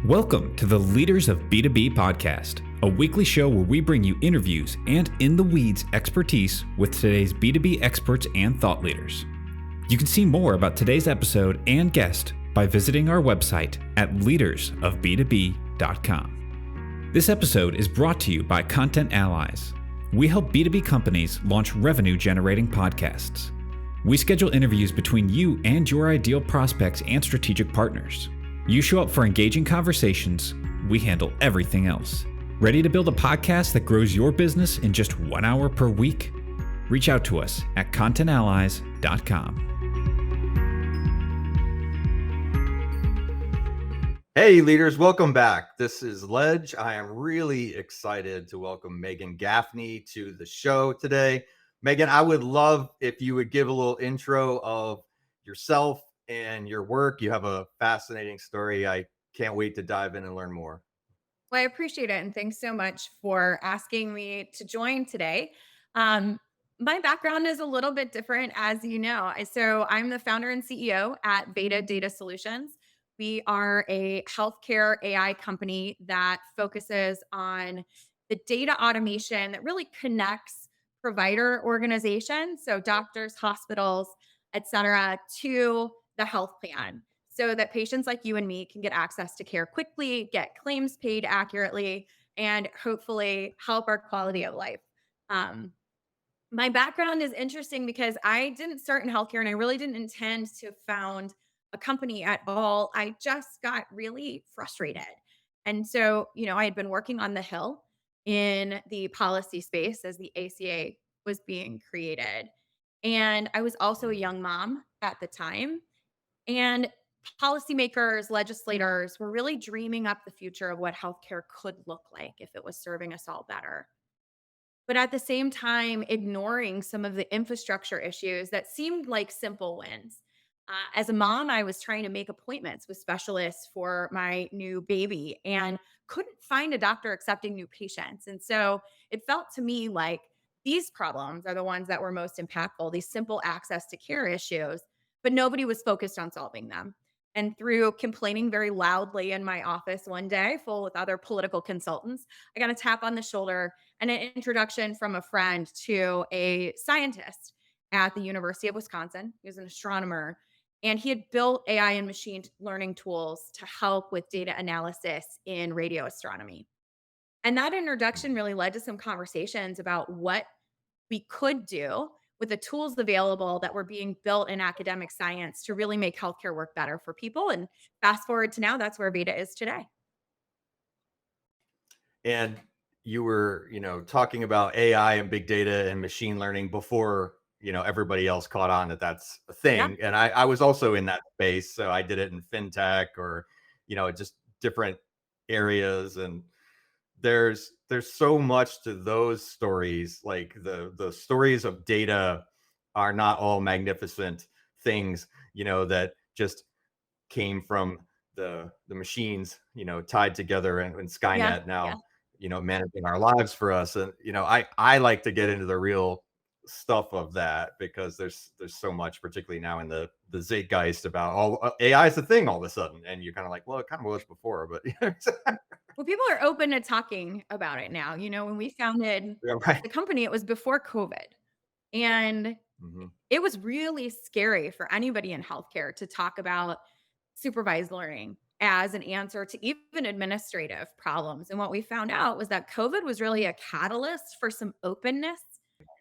Welcome to the Leaders of B2B podcast, a weekly show where we bring you interviews and in the weeds expertise with today's B2B experts and thought leaders. You can see more about today's episode and guest by visiting our website at leadersofb2b.com. This episode is brought to you by Content Allies. We help B2B companies launch revenue-generating podcasts. We schedule interviews between you and your ideal prospects and strategic partners. You show up for engaging conversations, we handle everything else. Ready to build a podcast that grows your business in just 1 hour per week? Reach out to us at contentallies.com. Hey leaders, welcome back. This is Ledge. I am really excited to welcome Meghan Gaffney to the show today. Meghan, I would love if you would give a little intro of yourself and your work. You have a fascinating story. I can't wait to dive in and learn more. Well, I appreciate it. And thanks so much for asking me to join today. My background is a little bit different, as you know. So I'm the founder and CEO at Veda Data Solutions. We are a healthcare AI company that focuses on the data automation that really connects provider organizations, so doctors, hospitals, et cetera, to the health plan so that patients like you and me can get access to care quickly, get claims paid accurately, and hopefully help our quality of life. My background is interesting because I didn't start in healthcare and I really didn't intend to found a company at all. I just got really frustrated. And so, I had been working on the Hill in the policy space as the ACA was being created. And I was also a young mom at the time. And policymakers, legislators were really dreaming up the future of what healthcare could look like if it was serving us all better. But at the same time, ignoring some of the infrastructure issues that seemed like simple wins. As a mom, I was trying to make appointments with specialists for my new baby and couldn't find a doctor accepting new patients. And so it felt to me like these problems are the ones that were most impactful, these simple access to care issues, but nobody was focused on solving them. And through complaining very loudly in my office one day, full with other political consultants, I got a tap on the shoulder and an introduction from a friend to a scientist at the University of Wisconsin. He was an astronomer, and he had built AI and machine learning tools to help with data analysis in radio astronomy. And that introduction really led to some conversations about what we could do with the tools available that were being built in academic science to really make healthcare work better for people. And fast forward to now, that's where Veda is today. And you were, talking about AI and big data and machine learning before, everybody else caught on that that's a thing. Yeah. And I was also in that space. So I did it in fintech or, just different areas. And there's so much to those stories. Like the stories of data are not all magnificent things, that just came from the machines, tied together and Skynet now, managing our lives for us. And, I like to get into the real stuff of that because there's so much, particularly now in the zeitgeist about all AI is a thing all of a sudden. And you're kind of like, well, it kind of was before, but Well, people are open to talking about it now. When we founded yeah, right. the company, it was before COVID. And it was really scary for anybody in healthcare to talk about supervised learning as an answer to even administrative problems. And what we found out was that COVID was really a catalyst for some openness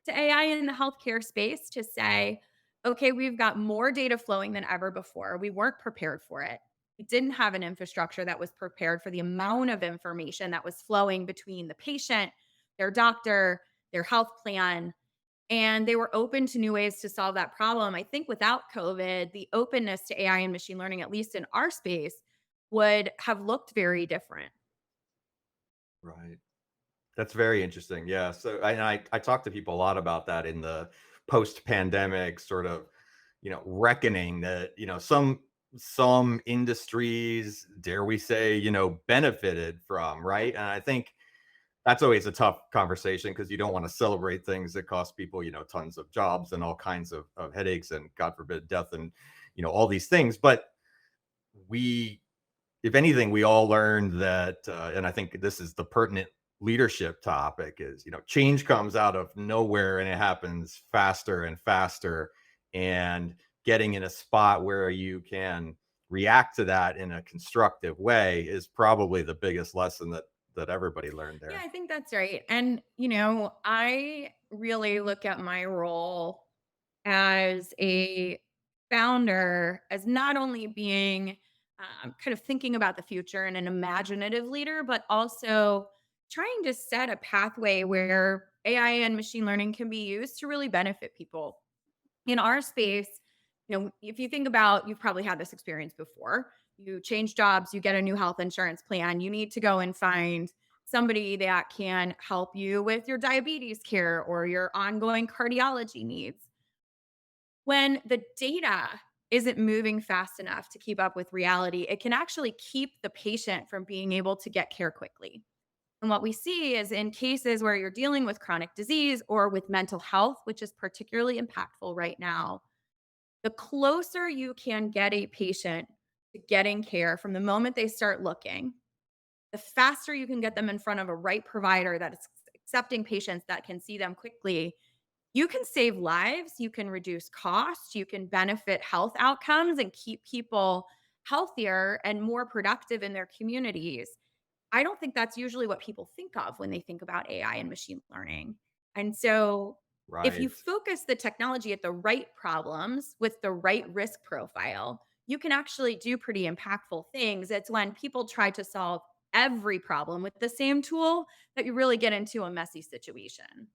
to AI in the healthcare space to say, okay, we've got more data flowing than ever before. We weren't prepared for it. We didn't have an infrastructure that was prepared for the amount of information that was flowing between the patient, their doctor, their health plan, and they were open to new ways to solve that problem. I think without COVID, the openness to AI and machine learning, at least in our space, would have looked very different. Right. That's very interesting. Yeah. So I talk to people a lot about that in the post-pandemic sort of, reckoning that, some industries, dare we say, benefited from, right? And I think that's always a tough conversation because you don't want to celebrate things that cost people, tons of jobs and all kinds of headaches and God forbid death and, all these things. But we if anything, we all learned that, and I think this is the pertinent leadership topic, is, change comes out of nowhere and it happens faster and faster. And getting in a spot where you can react to that in a constructive way is probably the biggest lesson that everybody learned Yeah, there. I think that's right. And, I really look at my role as a founder as not only being kind of thinking about the future and an imaginative leader, but also trying to set a pathway where AI and machine learning can be used to really benefit people in our space. If you think about, you've probably had this experience before. You change jobs, you get a new health insurance plan, you need to go and find somebody that can help you with your diabetes care or your ongoing cardiology needs. When the data isn't moving fast enough to keep up with reality, it can actually keep the patient from being able to get care quickly. And what we see is in cases where you're dealing with chronic disease or with mental health, which is particularly impactful right now, the closer you can get a patient to getting care from the moment they start looking, the faster you can get them in front of a right provider that is accepting patients that can see them quickly. You can save lives, you can reduce costs, you can benefit health outcomes and keep people healthier and more productive in their communities. I don't think that's usually what people think of when they think about AI and machine learning. And so, if you Right. focus the technology at the right problems with the right risk profile, you can actually do pretty impactful things. It's when people try to solve every problem with the same tool that you really get into a messy situation.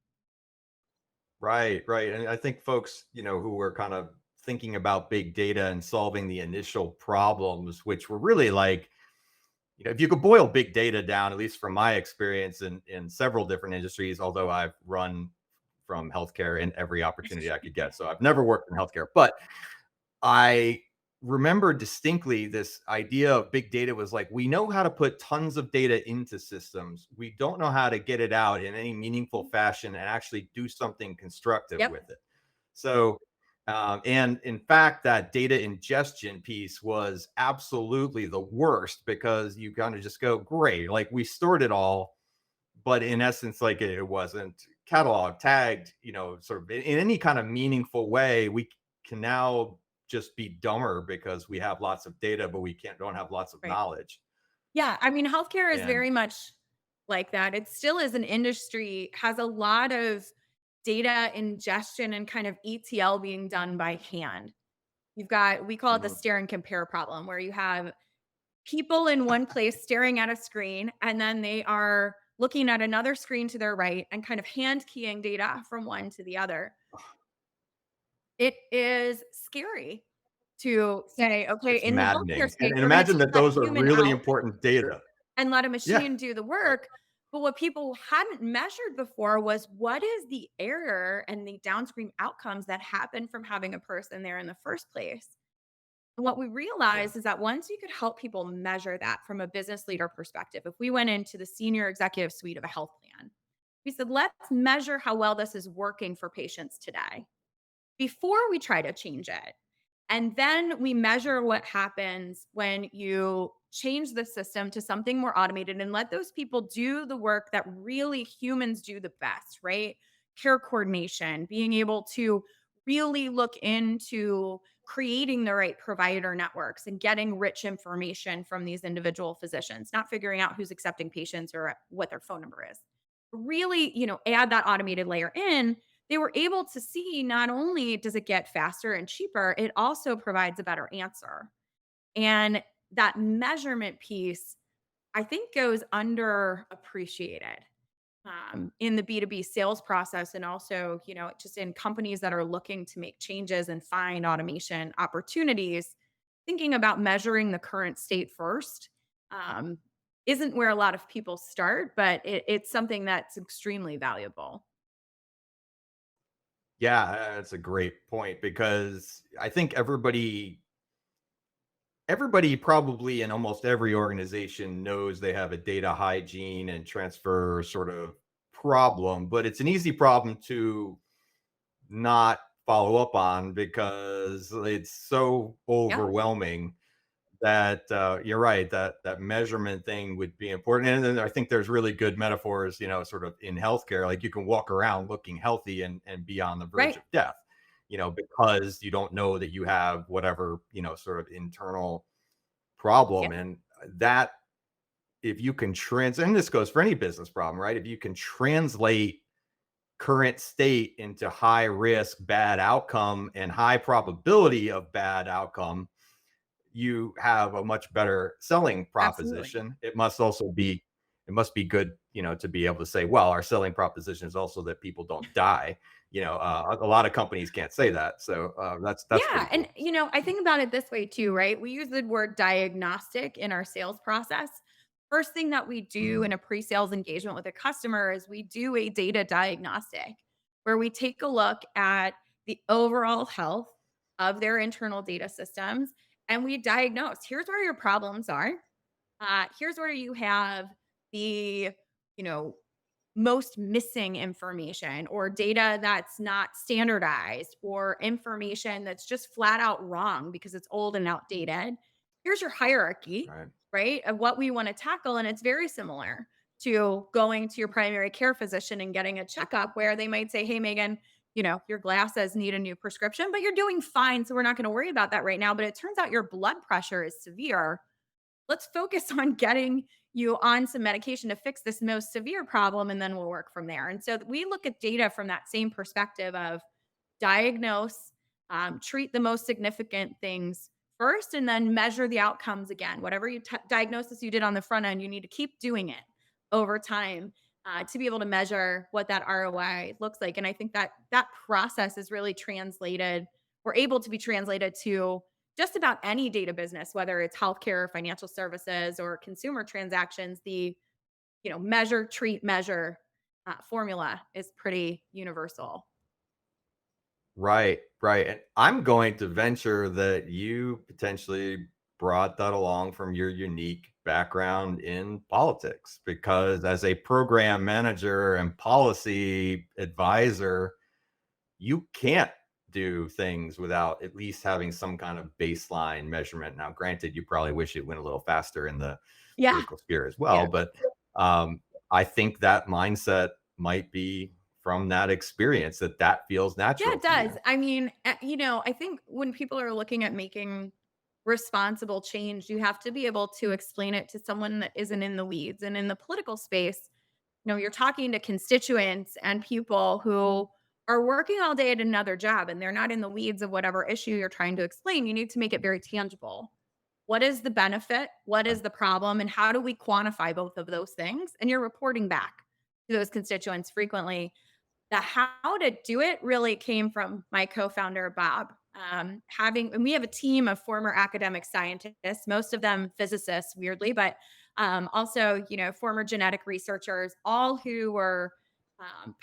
Right, right. And I think folks, who were kind of thinking about big data and solving the initial problems, which were really like, if you could boil big data down, at least from my experience in several different industries, although I've run from healthcare in every opportunity I could get. So I've never worked in healthcare, but I remember distinctly this idea of big data was like, we know how to put tons of data into systems. We don't know how to get it out in any meaningful fashion and actually do something constructive Yep. with it. So, and in fact, that data ingestion piece was absolutely the worst because you kind of just go, great, like we stored it all, but in essence, like it wasn't catalog tagged, sort of in any kind of meaningful way. We can now just be dumber because we have lots of data, but we don't have lots of Right. knowledge. Yeah, I mean, healthcare is And very much like that. It still is an industry, has a lot of data ingestion and kind of ETL being done by hand. We call it the mhm, stare and compare problem, where you have people in one place staring at a screen, and then they are looking at another screen to their right and kind of hand keying data from one to the other. It is scary to say, okay, it's in the healthcare maddening. And, space, and we're going to imagine take that that those are human really out important data. and let a Yeah. machine do the Right. work. But what people hadn't measured before was what is the error and the downstream outcomes that happen from having a person there in the first place. And what we Yeah. realized is that once you could help people measure that from a business leader perspective, if we went into the senior executive suite of a health plan, we said, let's measure how well this is working for patients today before we try to change it. And then we measure what happens when you change the system to something more automated and let those people do the work that really humans do the best, right? Care coordination, being able to really look into creating the right provider networks and getting rich information from these individual physicians, not figuring out who's accepting patients or what their phone number is. Really, add that automated layer in. They were able to see not only does it get faster and cheaper, it also provides a better answer. And that measurement piece, I think, goes underappreciated in the B2B sales process. And also, just in companies that are looking to make changes and find automation opportunities, thinking about measuring the current state first um, isn't where a lot of people start, but it's something that's extremely valuable. Yeah, that's a great point because I think everybody probably in almost every organization knows they have a data hygiene and transfer sort of problem, but it's an easy problem to not follow up on because it's so Yeah. overwhelming that you're right, that that measurement thing would be important. And then I think there's really good metaphors, sort of in healthcare. Like you can walk around looking healthy and be on the verge Right. of death, because you don't know that you have whatever, sort of internal problem. Yep. And that, if you can and this goes for any business problem, right? If you can translate current state into high risk bad outcome and high probability of bad outcome, you have a much better selling Absolutely. proposition. It must be good, to be able to say, well, our selling proposition is also that people don't die. A lot of companies can't say that. So that's Yeah. pretty And, cool. I think about it this way too, right? We use the word diagnostic in our sales process. First thing that we do in a pre sales engagement with a customer is we do a data diagnostic where we take a look at the overall health of their internal data systems and we diagnose here's where your problems are. Here's where you have the, you know, most missing information or data that's not standardized or information that's just flat out wrong because it's old and outdated. Here's your hierarchy, Right. right? Of what we want to tackle. And it's very similar to going to your primary care physician and getting a checkup where they might say, hey, Megan, your glasses need a new prescription, but you're doing fine. So we're not going to worry about that right now. But it turns out your blood pressure is severe. Let's focus on getting you on some medication to fix this most severe problem and then we'll work from there. And so we look at data from that same perspective of diagnose, treat the most significant things first, and then measure the outcomes again. Whatever diagnosis you did on the front end, you need to keep doing it over time to be able to measure what that ROI looks like. And I think that that process is really translated or able to be translated to just about any data business, whether it's healthcare, financial services, or consumer transactions. The measure, treat, measure formula is pretty universal. Right, right. And I'm going to venture that you potentially brought that along from your unique background in politics, because as a program manager and policy advisor, you can't do things without at least having some kind of baseline measurement. Now, granted, you probably wish it went a little faster in the Yeah, political sphere as yeah. well, but I think that mindset might be from that experience, that feels Yeah, natural it to does. you. I mean, I think when people are looking at making responsible change, you have to be able to explain it to someone that isn't in the weeds. And in the political space, you're talking to constituents and people who are working all day at another job and they're not in the weeds of whatever issue you're trying to explain. You need to make it very tangible. What is the benefit? What is the problem? And how do we quantify both of those things? And you're reporting back to those constituents frequently. The how to do it really came from my co-founder Bob. And we have a team of former academic scientists, most of them physicists, weirdly, but also former genetic researchers, all who were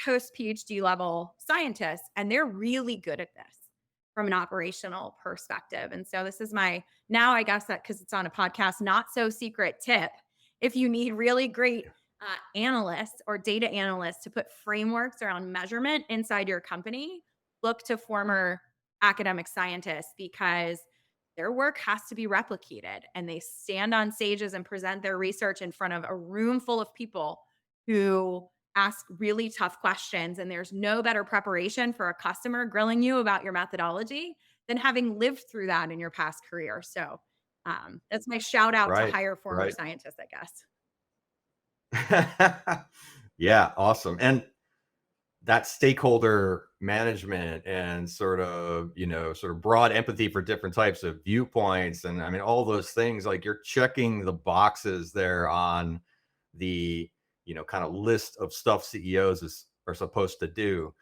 post PhD level scientists, and they're really good at this from an operational perspective. And so this is my now, I guess that because it's on a podcast, not so secret tip. If you need really great analysts or data analysts to put frameworks around measurement inside your company, look to former academic scientists because their work has to be replicated and they stand on stages and present their research in front of a room full of people who ask really tough questions. And there's no better preparation for a customer grilling you about your methodology than having lived through that in your past career. So that's my shout out to Right, hire former right. scientists, I guess. Yeah, awesome. And that stakeholder management and sort of broad empathy for different types of viewpoints, and I mean all those things, like you're checking the boxes there on the kind of list of stuff CEOs are supposed to do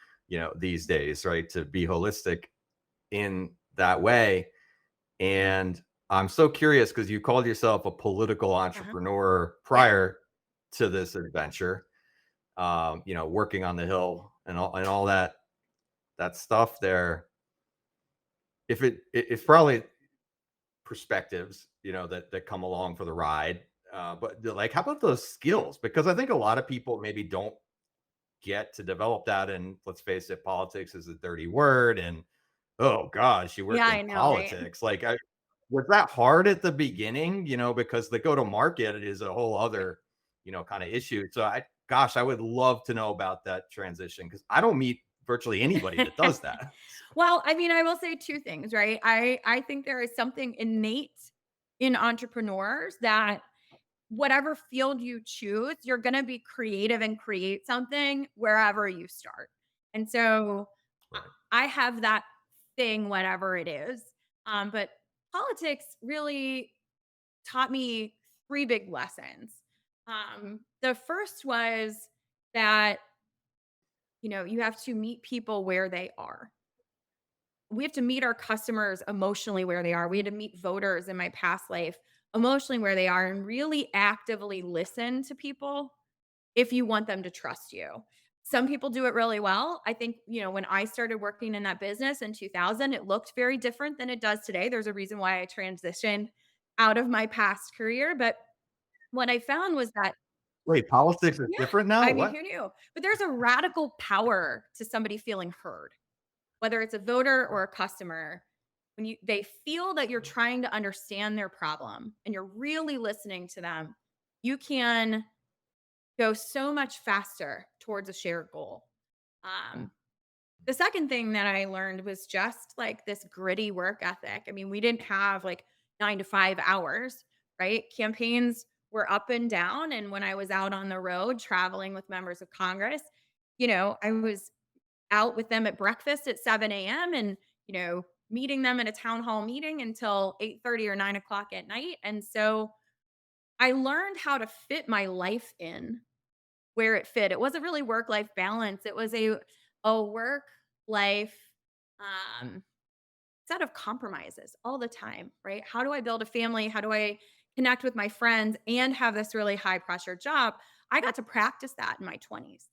these days, right, to be holistic in that way. And I'm so curious because you called yourself a political Uh-huh. entrepreneur Yeah. prior to this adventure, working on the Hill and all that stuff there. It's probably perspectives, that come along for the ride. But like, how about those skills? Because I think a lot of people maybe don't get to develop that. And let's face it, politics is a dirty word. And oh gosh, you Yeah, work in I know, right? politics. Like, was that hard at the beginning? Because the go to market is a whole other, kind of issue. So gosh, I would love to know about that transition because I don't meet virtually anybody that does that. Well, I mean, I will say two things, right? I think there is something innate in entrepreneurs that whatever field you choose, you're going to be creative and create something wherever you start. And so I Right. I have that thing, whatever it is. But politics really taught me three big lessons. The first was that, you have to meet people where they are. We have to meet our customers emotionally where they are. We had to meet voters in my past life emotionally where they are and really actively listen to people if you want them to trust you. Some people do it really well. I think, when I started working in that business in 2000, it looked very different than it does today. There's a reason why I transitioned out of my past career. But what I found was that, Wait, politics is yeah, different now? I mean, What? who knew? But there's a radical power to somebody feeling heard, whether it's a voter or a customer. When they feel that you're trying to understand their problem and you're really listening to them, you can go so much faster towards a shared goal. Um, the second thing that I learned was just like this gritty work ethic. I mean, we didn't have like 9 to 5 hours, right? Campaigns were up and down. And when I was out on the road traveling with members of Congress, I was out with them at breakfast at 7 a.m. and, meeting them in a town hall meeting until 8:30 or 9 o'clock at night. And so I learned how to fit my life in where it fit. It wasn't really work-life balance. It was a work-life, um, set of compromises all the time, right? How do I build a family? How do I connect with my friends and have this really high pressure job? I got to practice that in my 20s,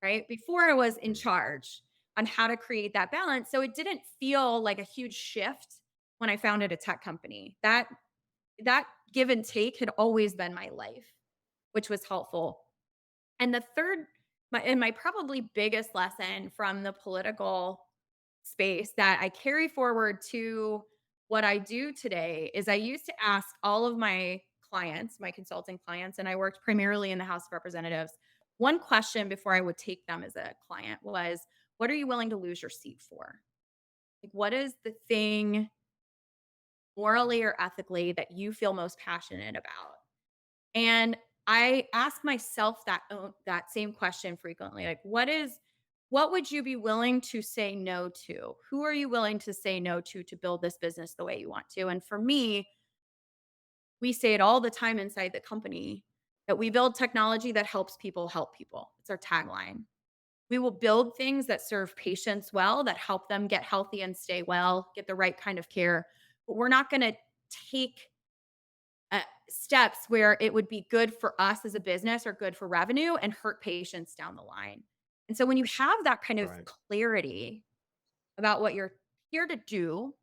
right? Before I was in Mm. charge on how to create that balance. So it didn't feel like a huge shift when I founded a tech company. That give and take had always been my life, which was helpful. And the third, my probably biggest lesson from the political space that I carry forward to what I do today is I used to ask all of my clients, my consulting clients, and I worked primarily in the House of Representatives. One question before I would take them as a client was, what are you willing to lose your seat for? Like, what is the thing morally or ethically that you feel most passionate about? And I ask myself that same question frequently. Like, what would you be willing to say no to? Who are you willing to say no to build this business the way you want to? And for me, we say it all the time inside the company that we build technology that helps people help people. It's our tagline. We will build things that serve patients well, that help them get healthy and stay well, get the right kind of care. But we're not going to take steps where it would be good for us as a business or good for revenue and hurt patients down the line. And so when you have that kind of Right. clarity about what you're here to do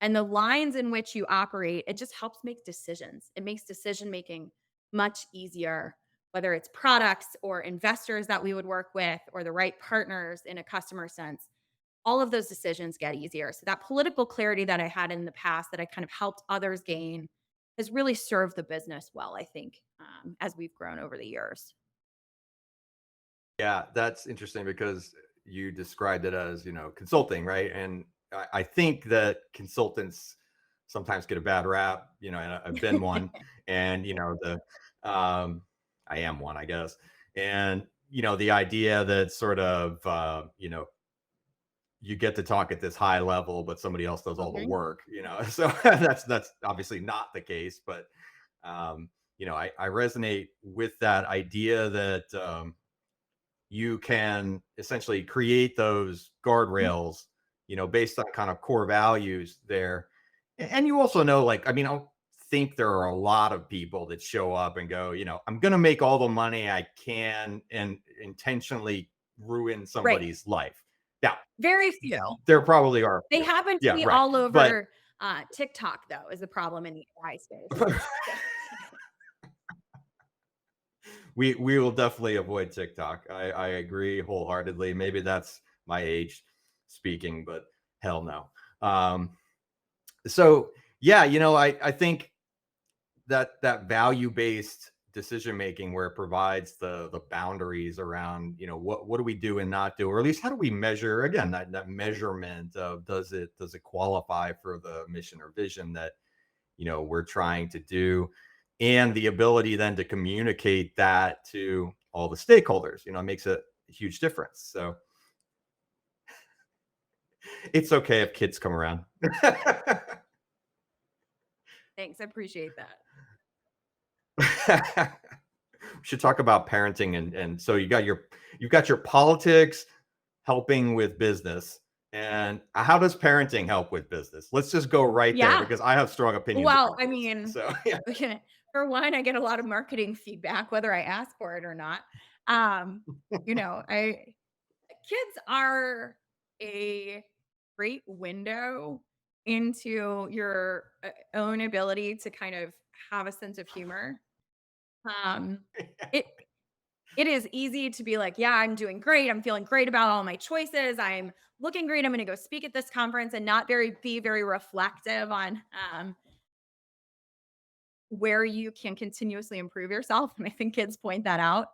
and the lines in which you operate, it just helps make decisions. It makes decision making much easier, whether it's products or investors that we would work with or the right partners in a customer sense. All of those decisions get easier. So that political clarity that I had in the past that I kind of helped others gain has really served the business well, I think, as we've grown over the years. Yeah, that's interesting because you described it as, consulting, right? And I think that consultants sometimes get a bad rap, and I've been one. And, um, I am one, I guess. And, the idea that sort of, you get to talk at this high level, but somebody else does all the Mhm. work, So that's obviously not the case. But, I resonate with that idea that, you can essentially create those guardrails, based on kind of core values there. And you also know, like, I mean, I don't think there are a lot of people that show up and go, I'm going to make all the money I can and intentionally ruin Right. somebody's life. Now, Very few. there probably are a They few. happen to Yeah, be right. all But over TikTok, though, is the problem in the AI space. So we will definitely avoid TikTok. I agree wholeheartedly. Maybe that's my age speaking, but hell no. So Yeah, I think that value-based decision making where it provides the boundaries around, what do we do and not do, or at least how do we measure, again, that measurement of does it qualify for the mission or vision that we're trying to do, and the ability then to communicate that to all the stakeholders, makes a huge difference. So it's okay if kids come around. Thanks. I appreciate that. We should talk about parenting, and so you've got your politics helping with business, and how does parenting help with business? Let's just go right there Yeah. because I have strong opinions Well, about I this. mean, So yeah. for one, I get a lot of marketing feedback, whether I ask for it or not. Um, I kids are a great window into your own ability to kind of have a sense of humor. Um, it it is easy to be like, yeah, I'm doing great. I'm feeling great about all my choices. I'm looking great. I'm going to go speak at this conference and not be very reflective on where you can continuously improve yourself. And I think kids point that out.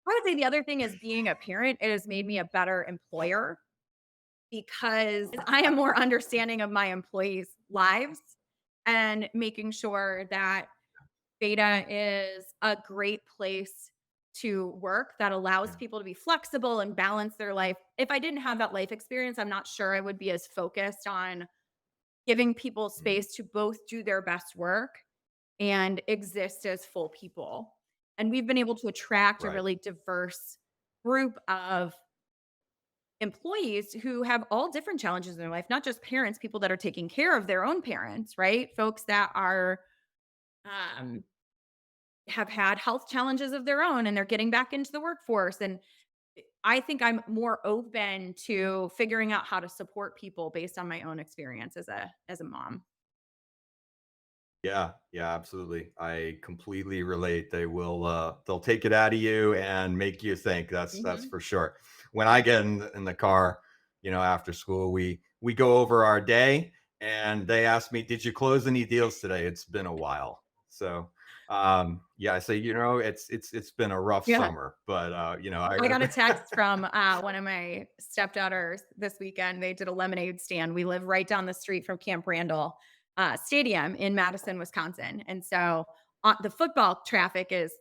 I would say the other thing is being a parent, it has made me a better employer because I am more understanding of my employees' lives and making sure that Beta is a great place to work that allows Yeah. people to be flexible and balance their life. If I didn't have that life experience, I'm not sure I would be as focused on giving people Mhm. space to both do their best work and exist as full people. And we've been able to attract a Right. really diverse group of employees who have all different challenges in their life, not just parents, people that are taking care of their own parents, right? Folks that are um, have had health challenges of their own and they're getting back into the workforce. And I think I'm more open to figuring out how to support people based on my own experience as a mom. Yeah, yeah, absolutely. I completely relate. They'll take it out of you and make you think. That's Mhm. for sure. When I get in the car, after school, we go over our day, and they ask me, "Did you close any deals today?" It's been a while. So, yeah, I say, it's been a rough Yeah. summer, but I got a text from one of my stepdaughters this weekend. They did a lemonade stand. We live right down the street from Camp Randall Stadium in Madison, Wisconsin. And so the football traffic is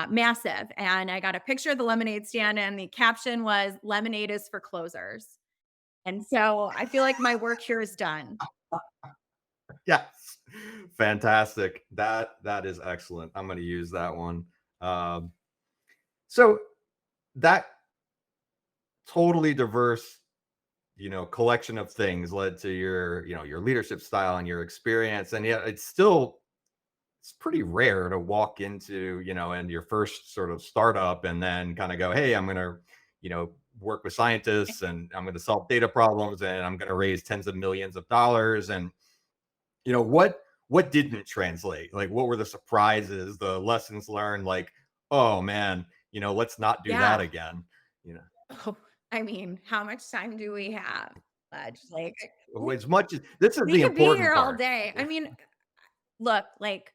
massive. And I got a picture of the lemonade stand, and the caption was, "Lemonade is for closers." And so I feel like my work here is done. yes, fantastic. That is excellent. I'm going to use that one. Um, so that totally diverse collection of things led to your leadership style and your experience, and yet it's pretty rare to walk into and your first sort of startup and then kind of go, hey, I'm gonna work with scientists, and I'm going to solve data problems, and I'm going to raise tens of millions of dollars. And what didn't translate, like what were the surprises, the lessons learned, like, oh man, let's not do that Yeah. again. you know Oh, I mean, how much time do we have? Like, as much as this is we the could be important here all part. day. I mean, look, like,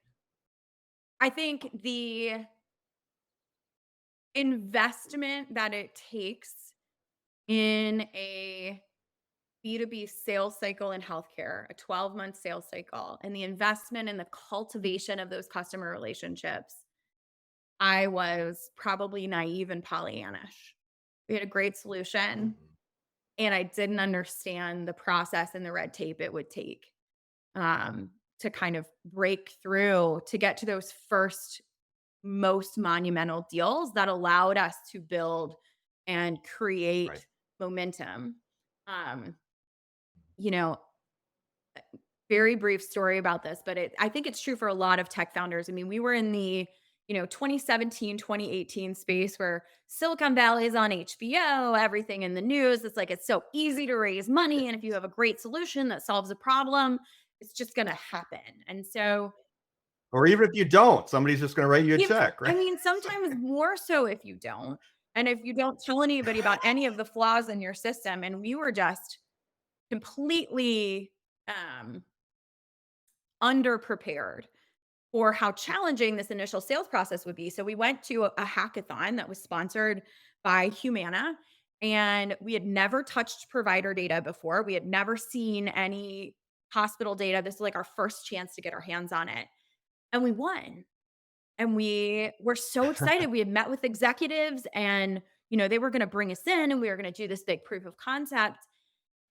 I think the investment that it takes in a B2B sales cycle in healthcare, a 12-month sales cycle, and the investment in the cultivation of those customer relationships, I was probably naive and Pollyannish. We had a great solution, Mhm. and I didn't understand the process and the red tape it would take to kind of break through to get to those first most monumental deals that allowed us to build and Right. create momentum. Um, you know, very brief story about this, but I think it's true for a lot of tech founders. I mean, we were in the 2017, 2018 space where Silicon Valley is on HBO, everything in the news. It's like it's so easy to raise money. And if you have a great solution that solves a problem, it's just going to happen. And so Or even if you don't, somebody's just going to write you a If check, I right? mean, So, sometimes more so if you don't, and if you don't tell anybody about any of the flaws in your system, and we were just completely, um, underprepared for how challenging this initial sales process would be. So we went to a hackathon that was sponsored by Humana, and we had never touched provider data before. We had never seen any hospital data. This was like our first chance to get our hands on it. And we won. And we were so excited. We had met with executives and, they were going to bring us in and we were going to do this big proof of concept.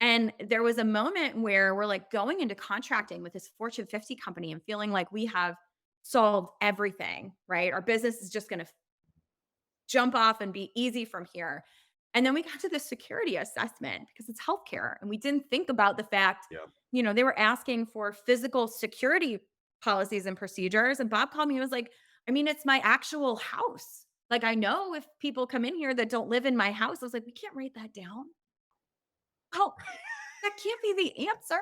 And there was a moment where we're like going into contracting with this Fortune 50 company and feeling like we have solved everything, right? Our business is just going to jump off and be easy from here. And then we got to the security assessment because it's healthcare. And we didn't think about the fact, Yeah. they were asking for physical security policies and procedures. And Bob called me and was like, I mean, it's my actual house. Like, I know if people come in here that don't live in my house, I was like, we can't write that down. Oh, that can't be the answer.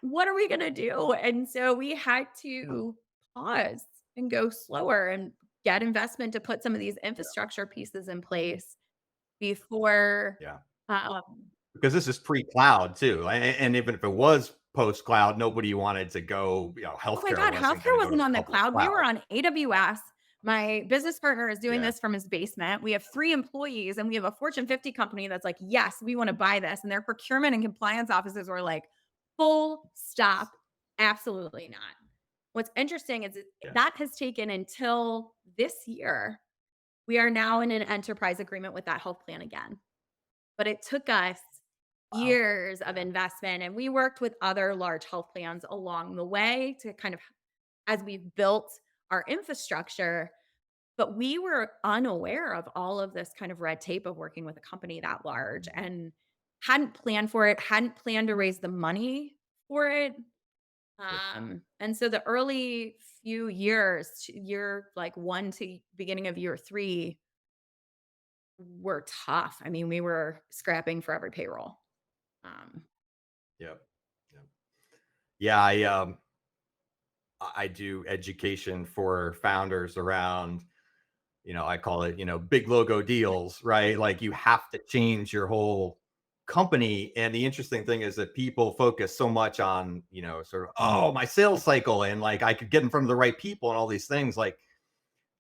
What are we going to do? And so we had to pause and go slower and get investment to put some of these infrastructure pieces in place before. Yeah. Um, Because this is pre-cloud too. And even if it was post-cloud, nobody wanted to go, oh my healthcare God, wasn't going healthcare to go to wasn't the on the public cloud. We cloud. were on AWS. My business partner is doing Yeah. this from his basement. We have 3 employees and we have a Fortune 50 company that's like, yes, we want to buy this. And their procurement and compliance offices were like, full stop. Absolutely not. What's interesting is Yeah. that has taken until this year. We are now in an enterprise agreement with that health plan again. But it took us Wow. years of Yeah. investment, and we worked with other large health plans along the way to kind of as we've built our infrastructure, but we were unaware of all of this kind of red tape of working with a company that large and hadn't planned for it, hadn't planned to raise the money for it. Yeah. And so the early few years, year like 1 to beginning of year 3 were tough. I mean, we were scrapping for every payroll. Um, Yep. Yep. Yeah. I do education for founders around, I call it, big logo deals, right? Like you have to change your whole company. And the interesting thing is that people focus so much on, sort of, oh, my sales cycle and like I could get in front of the right people and all these things. Like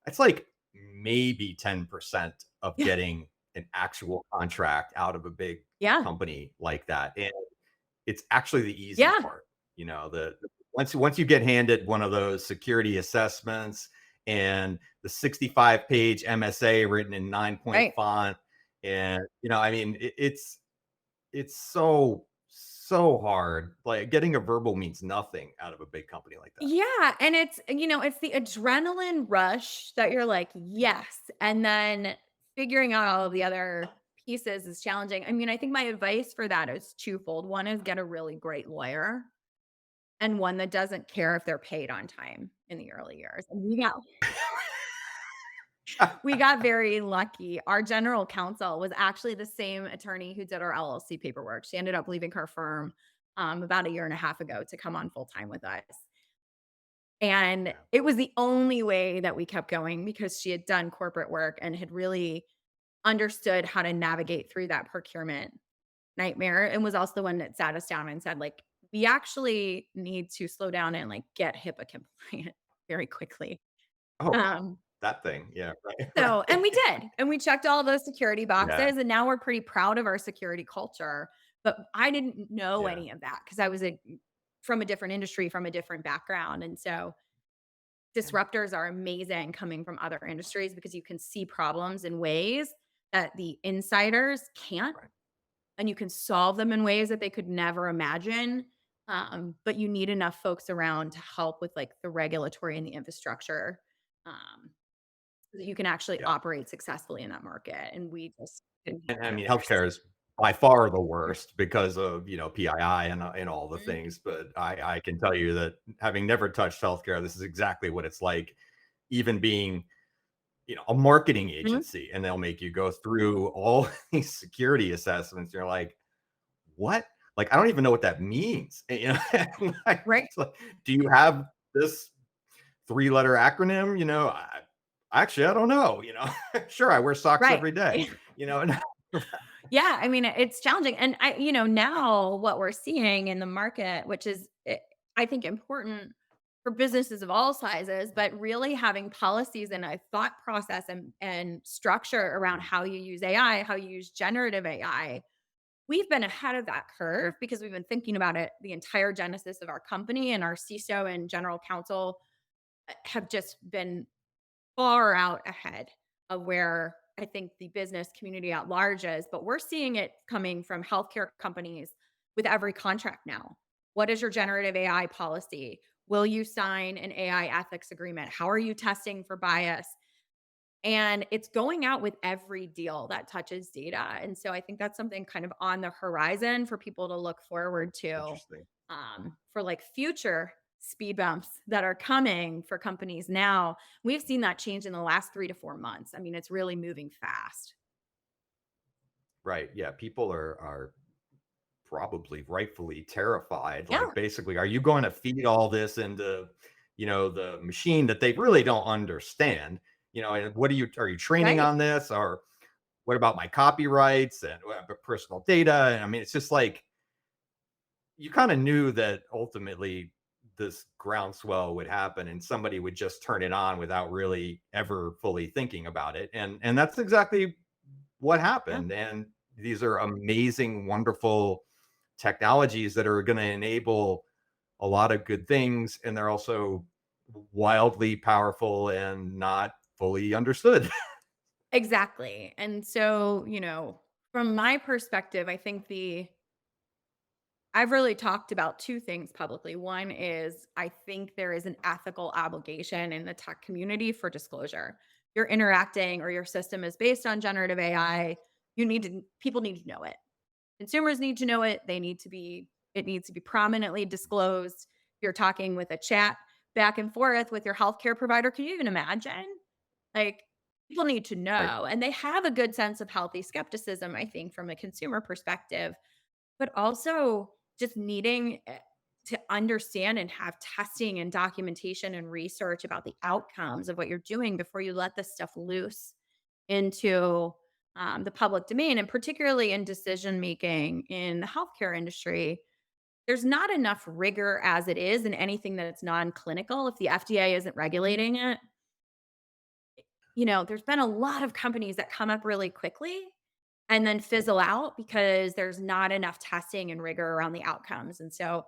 it's like maybe 10% of yeah. getting an actual contract out of a big Yeah. company like that. And it's actually the easy Yeah. part, the once you get handed one of those security assessments and the 65-page MSA written in 9-point Right. font, and I mean, it's so hard. Like getting a verbal means nothing out of a big company like that. Yeah, and it's the adrenaline rush that you're like, "Yes," and then figuring out all of the other pieces is challenging. I mean, I think my advice for that is twofold. One is get a really great lawyer, and one that doesn't care if they're paid on time in the early years. And we got very lucky. Our general counsel was actually the same attorney who did our LLC paperwork. She ended up leaving her firm, about a year and a half ago to come on full time with us. And Yeah. it was the only way that we kept going because she had done corporate work and had really understood how to navigate through that procurement nightmare, and was also the one that sat us down and said, like, "We actually need to slow down and, like, get HIPAA compliant very quickly." Oh, Um, that thing. Yeah. Right. and we Right. did, and we checked all those security Yeah. boxes, and now we're pretty proud of our security culture, but I didn't know Yeah. any of that because I was from a different industry, from a different background, and so Yeah. disruptors are amazing coming from other industries because you can see problems in ways that the insiders can't, Right. and you can solve them in ways that they could never imagine. But you need enough folks around to help with like the regulatory and the infrastructure, so that you can actually Yeah. operate successfully in that market. And we just didn't have And I that mean, first. healthcare is by far the worst because of, PII and all the Mhm. things. But I can tell you that having never touched healthcare, this is exactly what it's like, even being, a marketing Mhm. agency, and they'll make you go through all these security assessments. You're like, what? Like, I don't even know what that means. Like, Right. it's like, do you have this 3-letter acronym? Actually, I don't know. Sure, I wear socks Right. every day. And Yeah, I mean, it's challenging. And now what we're seeing in the market, which is, I think, important for businesses of all sizes, but really having policies and a thought process and structure around how you use AI, how you use generative AI. We've been ahead of that curve because we've been thinking about it the entire genesis of our company, and our CISO and general counsel have just been far out ahead of where I think the business community at large is, but we're seeing it coming from healthcare companies with every contract now. What is your generative AI policy? Will you sign an AI ethics agreement? How are you testing for bias? And it's going out with every deal that touches data. And so I think that's something kind of on the horizon for people to look forward to, Interesting. for like future speed bumps that are coming for companies now. We've seen that change in the last 3 to 4 months. I mean, it's really moving fast. Right. Yeah. People are probably rightfully terrified. Yeah. Like, basically, are you going to feed all this into, the machine that they really don't understand? And what are you training Right. on this? Or what about my copyrights and what about personal data? And I mean, it's just like, you kind of knew that ultimately this groundswell would happen and somebody would just turn it on without really ever fully thinking about it. And that's exactly what Yeah. happened. And these are amazing, wonderful technologies that are going to enable a lot of good things. And they're also wildly powerful and not fully understood. Exactly. And so, from my perspective, I think I've really talked about two things publicly. One is I think there is an ethical obligation in the tech community for disclosure. You're interacting or your system is based on generative AI. People need to know it. Consumers need to know it. It needs to be prominently disclosed. If you're talking with a chat back and forth with your healthcare provider, can you even imagine? Like, people need to Right. know, and they have a good sense of healthy skepticism, I think, from a consumer perspective, but also just needing to understand and have testing and documentation and research about the outcomes of what you're doing before you let this stuff loose into the public domain, and particularly in decision making in the healthcare industry. There's not enough rigor as it is in anything that's non-clinical. If the FDA isn't regulating it, there's been a lot of companies that come up really quickly and then fizzle out because there's not enough testing and rigor around the outcomes. And so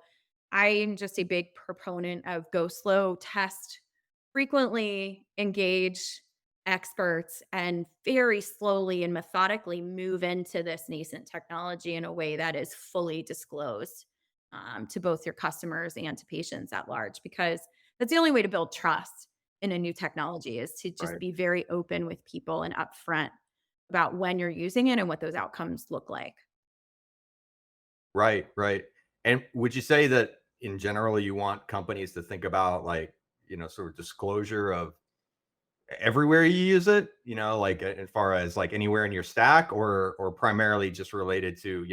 I'm just a big proponent of go slow, test, frequently engage experts, and very slowly and methodically move into this nascent technology in a way that is fully disclosed, to both your customers and to patients at large, because that's the only way to build trust in a new technology, is to just Right. be very open with people and upfront about when you're using it and what those outcomes look like. Right. Right. And would you say that in general, you want companies to think about, like, sort of disclosure of everywhere you use it, like, as far as like anywhere in your stack, or primarily just related to,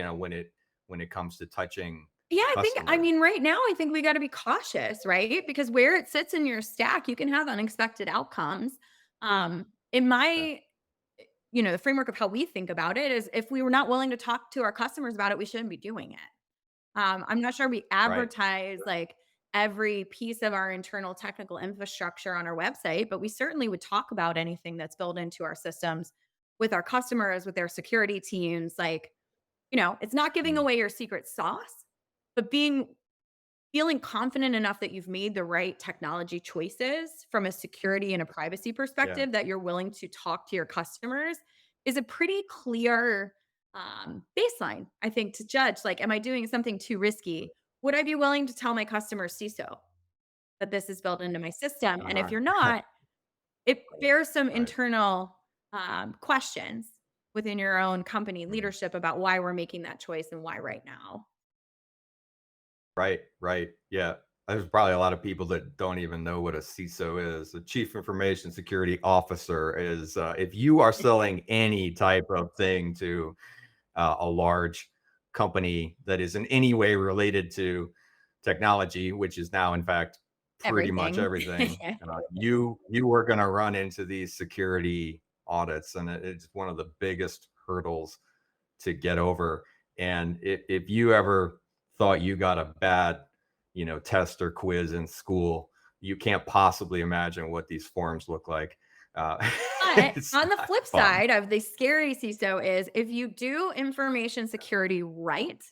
when it comes to touching Yeah, I customers? mean, right now, I think we got to be cautious, right? Because where it sits in your stack, you can have unexpected outcomes. In Yeah. my, the framework of how we think about it is, if we were not willing to talk to our customers about it, we shouldn't be doing it. I'm not sure we Right. advertise like every piece of our internal technical infrastructure on our website, but we certainly would talk about anything that's built into our systems with our customers, with their security teams. Like, it's not giving Mm, away your secret sauce, but feeling confident enough that you've made the right technology choices from a security and a privacy yeah. perspective, that you're willing to talk to your customers, is a pretty clear baseline, I think, to judge. Like, am I doing something too risky? Would I be willing to tell my customer CISO that this is built into my system? And if Uh-huh. you're not, it bears some Right. internal questions within your own company Mhm. leadership about why we're making that choice and why right now. Right, right. Yeah. There's probably a lot of people that don't even know what a CISO is. A Chief Information Security Officer is, if you are selling any type of thing to a large company that is in any way related to technology, which is now, in fact, pretty much Everything. everything, you are going to run into these security audits, and it's one of the biggest hurdles to get over. And if you ever thought you got a bad, test or quiz in school, you can't possibly imagine what these forms look like. Uh, But it's on the not flip fun. side of the scary CISO is if you do information security right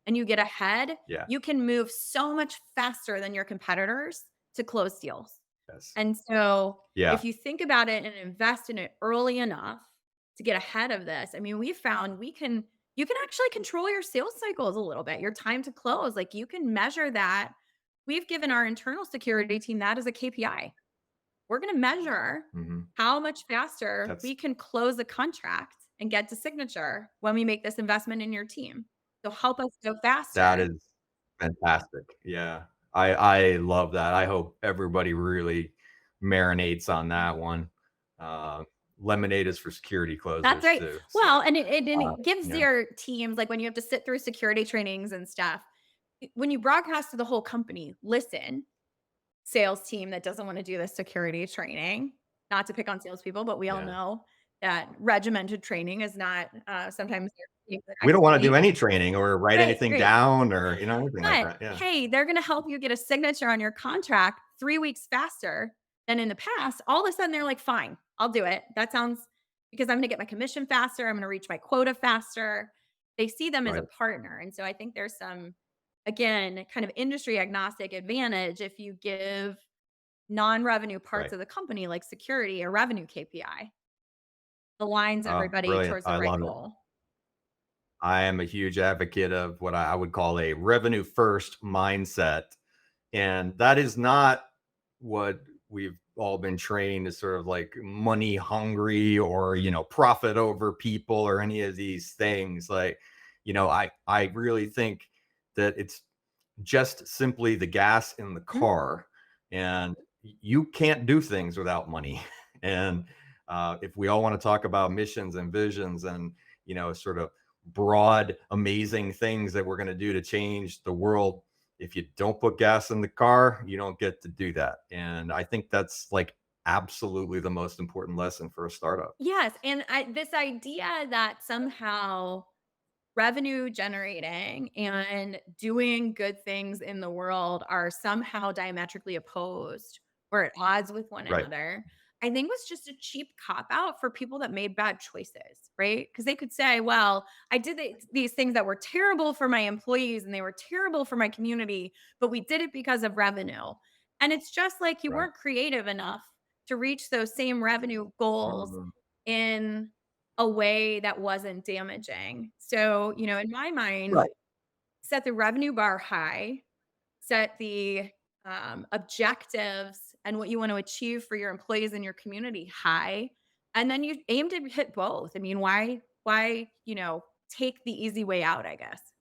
and you get ahead, Yeah. you can move so much faster than your competitors to close deals. Yes. And so Yeah. if you think about it and invest in it early enough to get ahead of this, I mean, we found you can actually control your sales cycles a little bit, your time to close. Like you can measure that. We've given our internal security team that as a KPI. We're going to measure Mhm. how much faster That's we can close a contract and get to signature when we make this investment in your team. So help us go that faster. is fantastic. Yeah. I love that. I hope everybody really marinates on that one. Uh, lemonade is for security That's closers right. too. So, Well, and it gives yeah. your teams, like when you have to sit through security trainings and stuff, when you broadcast to the whole company, listen, sales team that doesn't want to do this security training, not to pick on salespeople, but we all Yeah. know that regimented training is not sometimes We don't wanna do actually any training or write right, anything right. down or, anything like But that. Yeah. hey, they're gonna help you get a signature on your contract 3 weeks faster than in the past. All of a sudden, they're like, "Fine, I'll do it. That sounds because I'm gonna get my commission faster, I'm gonna reach my quota faster." They see them as a Right. partner, and so I think there's some, again, kind of industry agnostic advantage if you give non-revenue parts Right. of the company, like security or revenue KPI, aligns everybody Brilliant. towards the I right love it. goal. I am a huge advocate of what I would call a revenue first mindset. And that is not what we've all been trained as sort of like money hungry or, profit over people or any of these things. Like, I really think that it's just simply the gas in the Mhm. car. And you can't do things without money. And if we all want to talk about missions and visions and, sort of broad, amazing things that we're going to do to change the world, if you don't put gas in the car, you don't get to do that. And I think that's like absolutely the most important lesson for a startup. Yes, and this idea that somehow revenue generating and doing good things in the world are somehow diametrically opposed or at odds with one Right. another, I think was just a cheap cop out for people that made bad choices, right? Because they could say, well, I did these things that were terrible for my employees and they were terrible for my community, but we did it because of revenue. And it's just like you Right. weren't creative enough to reach those same revenue goals Mhm. in a way that wasn't damaging. So, in my mind, Right. set the revenue bar high, set the objectives and what you want to achieve for your employees and your community high, and then you aim to hit both. I mean, why, take the easy way out, I guess.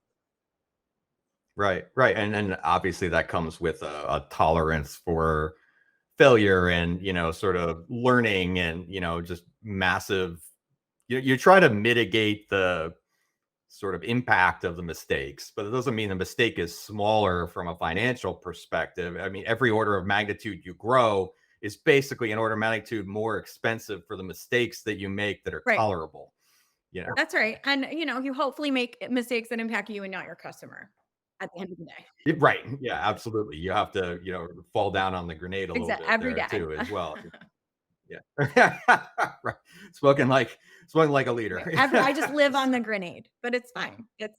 Right. Right. And obviously that comes with a tolerance for failure and, sort of learning and, just massive, you try to mitigate the sort of impact of the mistakes, but it doesn't mean the mistake is smaller from a financial perspective. I mean, every order of magnitude you grow is basically an order of magnitude more expensive for the mistakes that you make that are Right. tolerable. You know, That's right. And, you hopefully make mistakes that impact you and not your customer at the end of the day. Right? Yeah, absolutely. You have to, fall down on the grenade a little Exactly. bit Every there day. too, as well. Yeah, right. Spoken like spoken like a leader. Right. I just live on the grenade, but it's fine. It's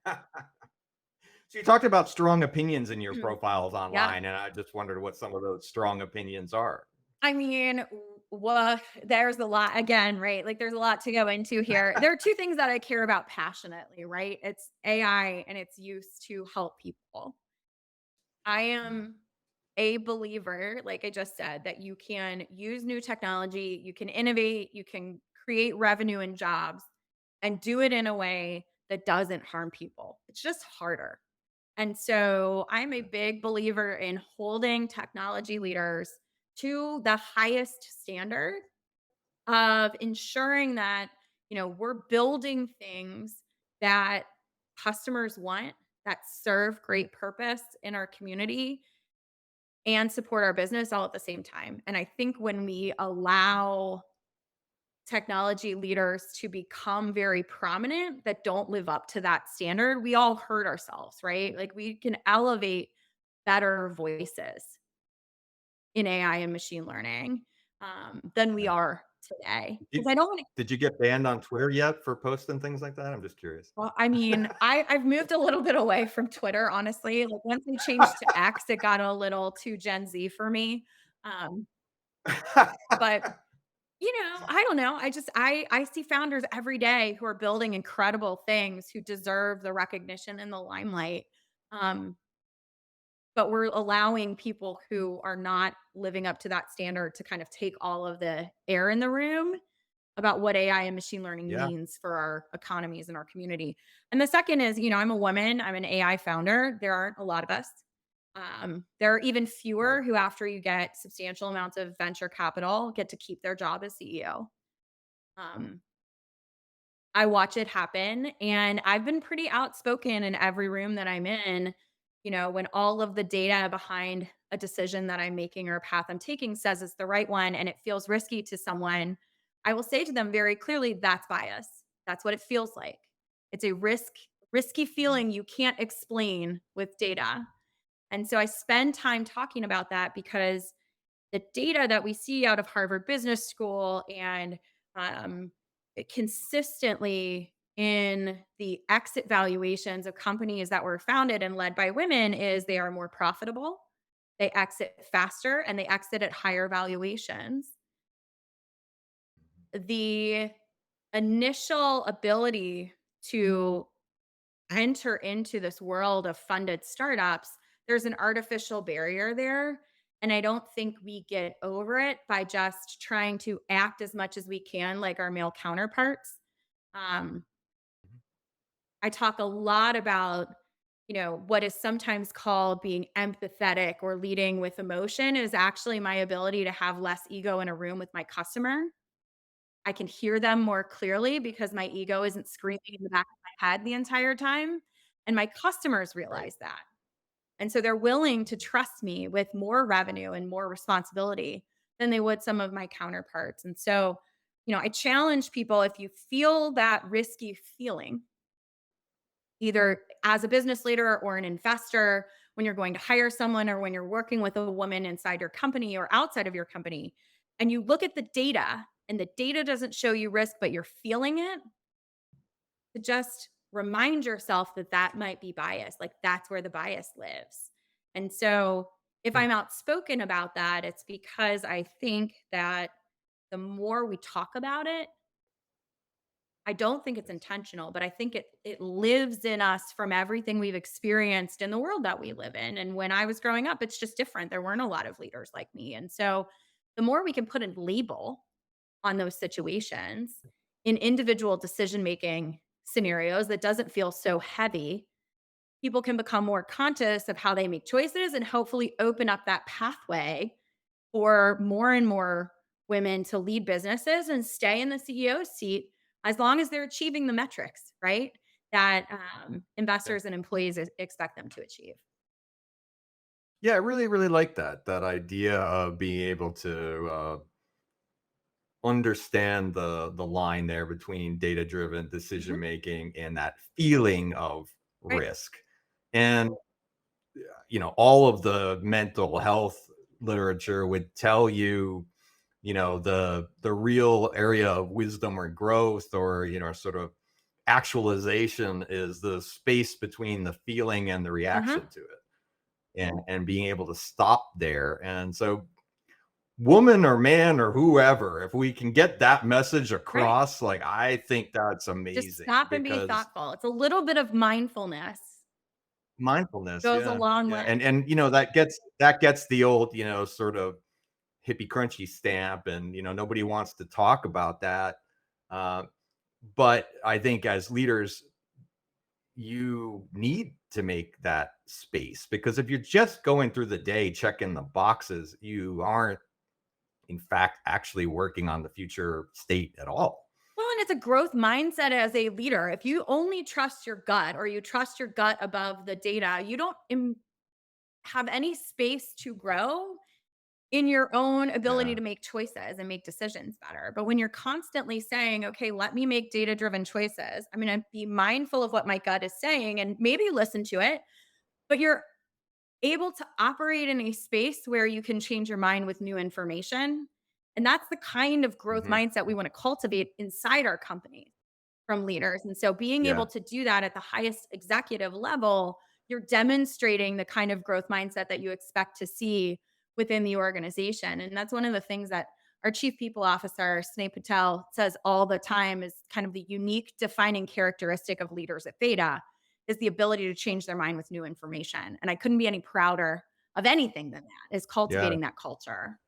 So you talked about strong opinions in your profiles yeah. online, and I just wondered what some of those strong opinions are. I mean, well, there's a lot again, right? Like there's a lot to go into here. There are two things that I care about passionately, right? It's AI and its use to help people. I am a believer, like I just said, that you can use new technology, you can innovate, you can create revenue and jobs and do it in a way that doesn't harm people. It's just harder. And so I'm a big believer in holding technology leaders to the highest standard of ensuring that, we're building things that customers want that serve great purpose in our community and support our business all at the same time. And I think when we allow technology leaders to become very prominent that don't live up to that standard, we all hurt ourselves, right? Like we can elevate better voices. in AI and machine learning than we Yeah. are today. Did Because I don't want to. did you get banned on Twitter yet for posting things like that? I'm just curious. Well, I mean, I've moved a little bit away from Twitter, honestly. Like once I changed to X, it got a little too Gen Z for me. Um, but I don't know. I see founders every day who are building incredible things who deserve the recognition and the limelight. Um, but we're allowing people who are not living up to that standard to kind of take all of the air in the room about what AI and machine learning Yeah, means for our economies and our community. And the second is, I'm a woman, I'm an AI founder. There aren't a lot of us. There are even right. fewer who, after you get substantial amounts of venture capital, get to keep their job as CEO. Um, I watch it happen, and I've been pretty outspoken in every room that I'm in. When all of the data behind a decision that I'm making or a path I'm taking says it's the right one and it feels risky to someone, I will say to them very clearly, that's bias. That's what it feels like. It's a risky feeling you can't explain with data. And so I spend time talking about that because the data that we see out of Harvard Business School and um, consistently in the exit valuations of companies that were founded and led by women is they are more profitable, they exit faster, and they exit at higher valuations. The initial ability to enter into this world of funded startups, there's an artificial barrier there. And I don't think we get over it by just trying to act as much as we can like our male counterparts. Um, I talk a lot about, what is sometimes called being empathetic or leading with emotion is actually my ability to have less ego in a room with my customer. I can hear them more clearly because my ego isn't screaming in the back of my head the entire time. And my customers Right. realize that. And so they're willing to trust me with more revenue and more responsibility than they would some of my counterparts. And so, I challenge people if you feel that risky feeling, either as a business leader or an investor, when you're going to hire someone or when you're working with a woman inside your company or outside of your company, and you look at the data and the data doesn't show you risk, but you're feeling it, to just remind yourself that that might be bias. Like that's where the bias lives. And so if Hmm. I'm outspoken about that, it's because I think that the more we talk about it, I don't think it's Yes. intentional, but I think it lives in us from everything we've experienced in the world that we live in. And when I was growing up, it's just different. There weren't a lot of leaders like me. And so the more we can put a label on those situations in individual decision making scenarios that doesn't feel so heavy, people can become more conscious of how they make choices and hopefully open up that pathway for more and more women to lead businesses and stay in the CEO seat as long as they're achieving the metrics, right? That Yeah. investors and employees expect them to achieve. Yeah, I really, really like that idea of being able to understand the line there between data-driven decision Mhm. making and that feeling of Right. risk. And all of the mental health literature would tell you, the real area of wisdom or growth or sort of actualization is the space between the feeling and the Uh-huh. reaction to it, and being able to stop there. And so, woman or man or whoever, if we can get that message Right. across, like, I think that's Just amazing, stop and be because thoughtful. It's a little bit of mindfulness mindfulness, goes a yeah, long yeah. way. And that gets the old, sort of hippie crunchy stamp, and nobody wants to talk about that. uh, but I think as leaders, you need to make that space, because if you're just going through the day checking the boxes, you aren't in fact actually working on the future state at all. Well, and it's a growth mindset as a leader. If you only trust your gut or you trust your gut above the data, you don't have any space to grow in your own ability Yeah. to make choices and make decisions better. But when you're constantly saying, okay, let me make data driven choices, I'm going to be mindful of what my gut is saying and maybe listen to it, but you're able to operate in a space where you can change your mind with new information. And that's the kind of growth Mhm. mindset we want to cultivate inside our companies from leaders. And so being able Yeah. to do that at the highest executive level, you're demonstrating the kind of growth mindset that you expect to see within the organization. And that's one of the things that our chief people officer, Sneh Patel, says all the time is kind of the unique defining characteristic of leaders at Veda is the ability to change their mind with new information. And I couldn't be any prouder of anything than that, is Yeah. cultivating that culture.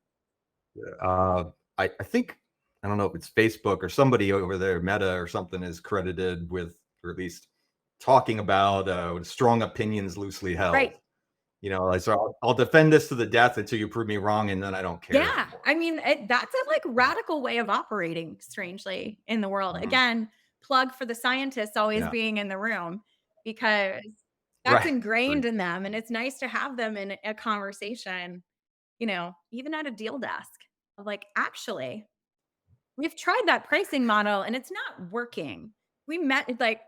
I think I don't know if it's Facebook or somebody over there, Meta or something, is credited with, or at least talking about strong opinions loosely Right. held. Like, so I'll defend this to the death until you prove me wrong, and then I don't care Yeah. anymore. I mean, that's a like radical way of operating, strangely, in the world. Mhm. Again, plug for the scientists always Yeah. being in the room because that's Right. Right. ingrained in them. And it's nice to have them in a conversation, even at a deal desk of like, actually, we've tried that pricing model and it's not working. We met like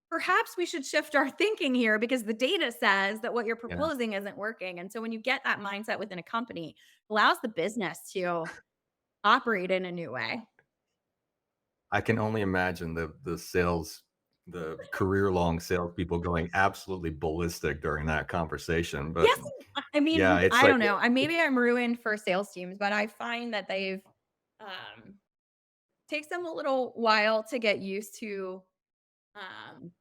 perhaps we should shift our thinking here because the data says that what you're Yeah. proposing isn't working. And so when you get that mindset within a company, it allows the business to operate in a new way. I can only imagine the career long salespeople going absolutely ballistic during that conversation. But Yes, I yeah, mean, it's I like don't know. Maybe I'm ruined for sales teams, but I find that they've um takes them a little while to get used to um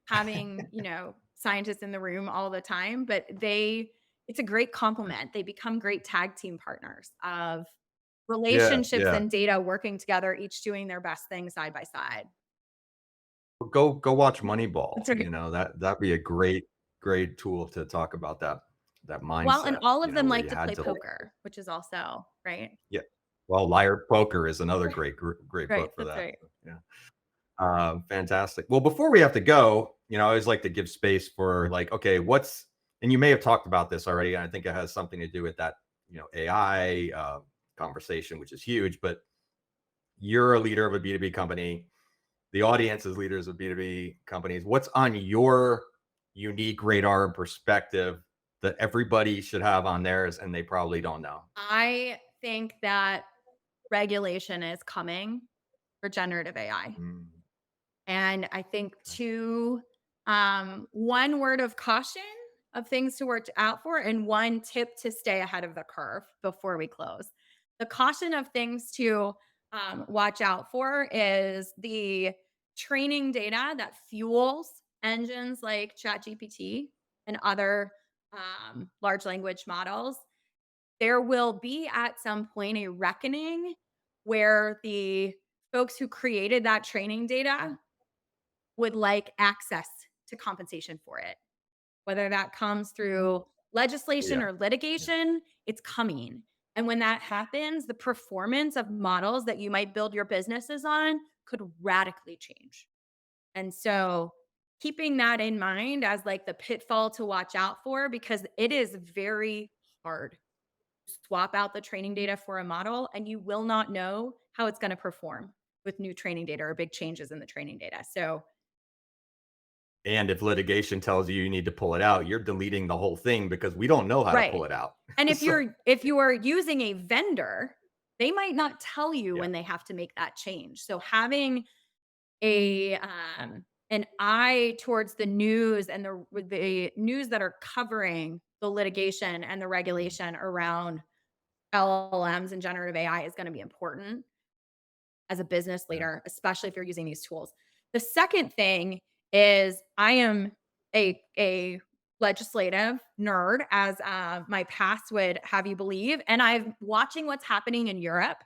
having, scientists in the room all the time, but it's a great compliment. They become great tag team partners of yeah, relationships yeah. and data working together, each doing their best thing side by side. Go watch Moneyball. That's right. That'd be a great tool to talk about that Well, and mindset. all of them Where like you to had play to poker, which is also right. yeah. Well, Liar Poker is another great Right. book for That's that. right. Yeah. Fantastic. Well, before we have to go, I always like to give space for like, okay, and you may have talked about this already, and I think it has something to do with that, AI conversation, which is huge. But you're a leader of a B2B company. The audience is leaders of B2B companies. What's on your unique radar and perspective that everybody should have on theirs and they probably don't know? I think that regulation is coming for generative AI. Mm, And I think okay. one word of caution of things to work out for, and one tip to stay ahead of the curve before we close. The caution of things to watch out for is the training data that fuels engines like ChatGPT and other large language models. There will be at some point a reckoning where the folks who created that training data would like access to compensation for it. Whether that comes through legislation Yeah. or Yeah. litigation, it's coming. And when that happens, the performance of models that you might build your businesses on could radically change. And so keeping that in mind as like the pitfall to watch out for, because it is very hard to swap out the training data for a model and you will not know how it's going to perform with new training data or big changes in the training data. So And if litigation tells you need to pull it out, you're deleting the whole thing because we don't know how to right. pull it out. And So, if you are using a vendor, they might not tell you yeah. when they have to make that change. So having a an eye towards the news and the news that are covering the litigation and the regulation around LLMs and generative AI is going to be important as a business Yeah. leader, especially if you're using these tools. The second thing is I am a legislative nerd, as my past would have you believe, and I'm watching what's happening in Europe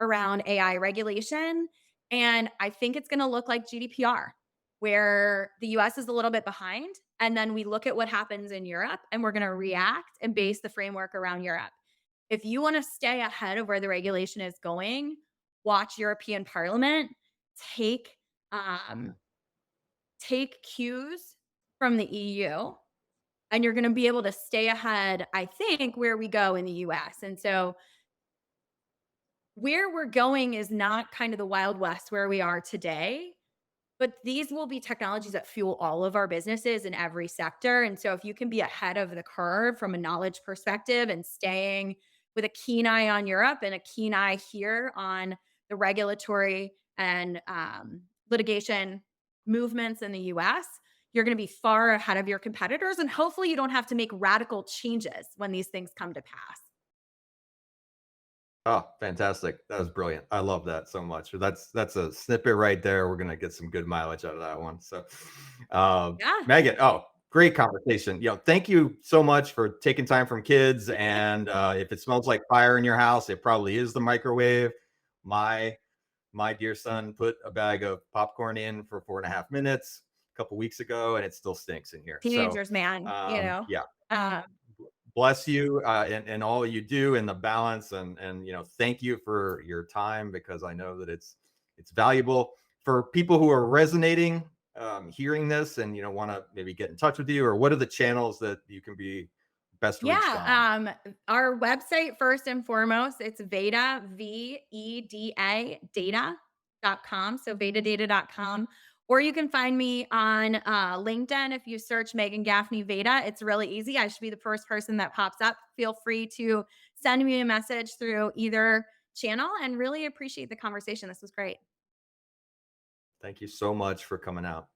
around AI regulation, and I think it's going to look like GDPR, where the US is a little bit behind, and then we look at what happens in Europe, and we're going to react and base the framework around Europe. If you want to stay ahead of where the regulation is going, watch European Parliament, take um, take cues from the EU, and you're going to be able to stay ahead, I think, where we go in the US. And so where we're going is not kind of the Wild West where we are today. But these will be technologies that fuel all of our businesses in every sector. And so if you can be ahead of the curve from a knowledge perspective and staying with a keen eye on Europe and a keen eye here on the regulatory and litigation movements in the US, you're going to be far ahead of your competitors. And hopefully you don't have to make radical changes when these things come to pass. Oh, fantastic. That was brilliant. I love that so much. That's a snippet right there. We're gonna get some good mileage out of that one. So Yeah. Megan, oh, great conversation. Thank you so much for taking time from kids. And if it smells like fire in your house, it probably is the microwave. My my dear son put a bag of popcorn in for 4.5 minutes a couple weeks ago, and it still stinks in here. So Teenagers, man, yeah, um, bless you and all you do and the balance and thank you for your time because I know that it's valuable for people who are resonating, hearing this and want to maybe get in touch with you, or what are the channels that you can be best reached on? our website, first and foremost, it's Veda, VEDA, data.com. So vedadata.com. Or you can find me on LinkedIn. If you search Meghan Gaffney Veda, it's really easy. I should be the first person that pops up. Feel free to send me a message through either channel and really appreciate the conversation. This was great. Thank you so much for coming out.